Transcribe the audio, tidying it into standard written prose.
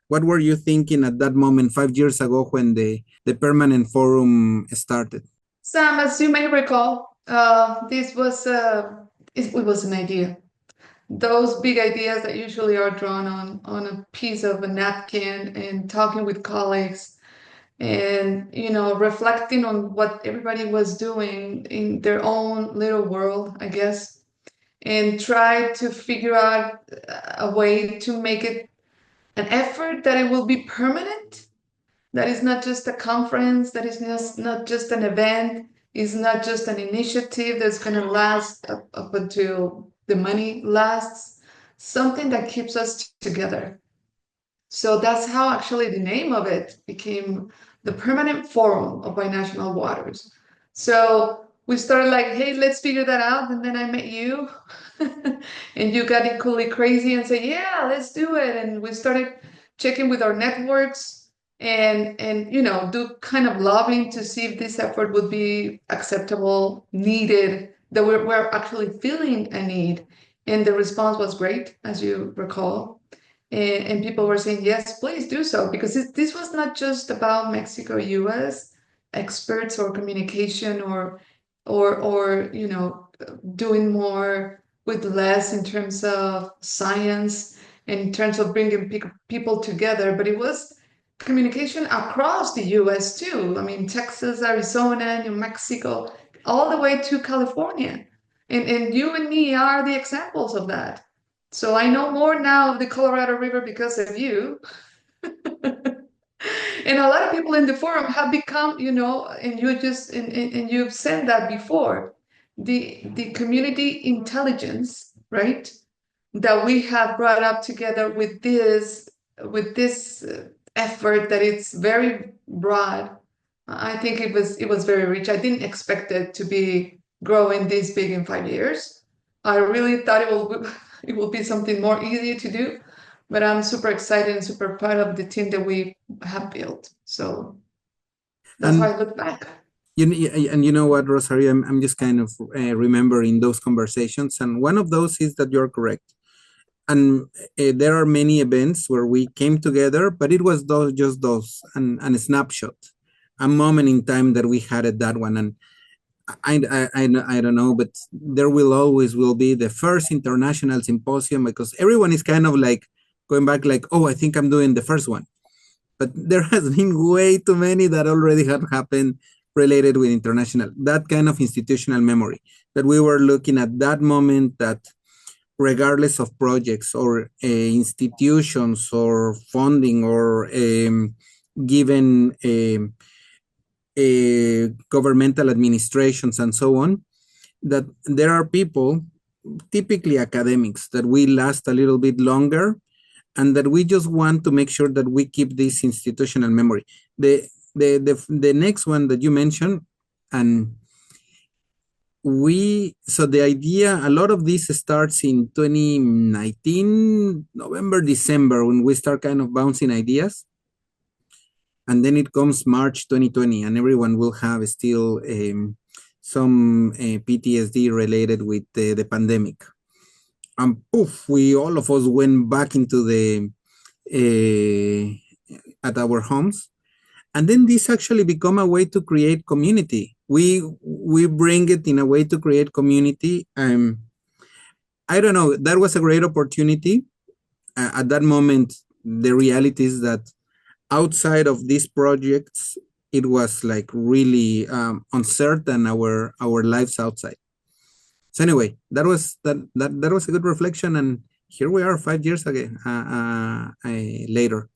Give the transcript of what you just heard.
What were you thinking at that moment 5 years ago when the permanent forum started? Sam, as you may recall, this was it was an idea. Those big ideas that usually are drawn on a piece of a napkin and talking with colleagues and reflecting on what everybody was doing in their own little world, I guess, and try to figure out a way to make it an effort that it will be permanent, that is not just a conference, that is just not just an event, is not just an initiative that's going to last up until the money lasts, something that keeps us together. So that's how actually the name of it became the Permanent Forum of Binational Waters. So we started like, hey, let's figure that out. And then I met you and you got equally crazy and said, yeah, let's do it. And we started checking with our networks and do kind of lobbying to see if this effort would be acceptable, needed, that we're actually feeling a need. And the response was great, as you recall. And people were saying, yes, please do so, because this was not just about Mexico, US experts or communication or doing more with less in terms of science, in terms of bringing people together, but it was communication across the US too. I mean, Texas, Arizona, New Mexico, all the way to California. And you and me are the examples of that. So I know more now of the Colorado River because of you. And a lot of people in the forum have become, and and you've said that before, the community intelligence, right? That we have brought up together with this effort that it's very broad. I think it was very rich. I didn't expect it to be growing this big in 5 years. I really thought it will be something more easy to do, but I'm super excited and super proud of the team that we have built. So that's how And I look back. and you know what, Rosario, I'm just kind of remembering those conversations, and one of those is that you're correct. And there are many events where we came together, but it was just those, and a snapshot, a moment in time that we had at that one. And I don't know, but there will always will be the first international symposium, because everyone is kind of like going back like, oh, I think I'm doing the first one. But there has been way too many that already have happened related with international, that kind of institutional memory that we were looking at that moment, that regardless of projects or institutions or funding or given governmental administrations and so on, that there are people, typically academics, that we last a little bit longer, and that we just want to make sure that we keep this institutional memory. The next one that you mentioned, and so the idea, a lot of this starts in 2019, November, December, when we start kind of bouncing ideas. And then it comes March 2020, and everyone will have still some PTSD related with the pandemic. And poof, we all of us went back into the at our homes. And then this actually become a way to create community. We bring it in a way to create community. I don't know, that was a great opportunity. At that moment, the reality is that outside of these projects, it was like really uncertain, our lives outside. So anyway, that was a good reflection, and here we are 5 years again later.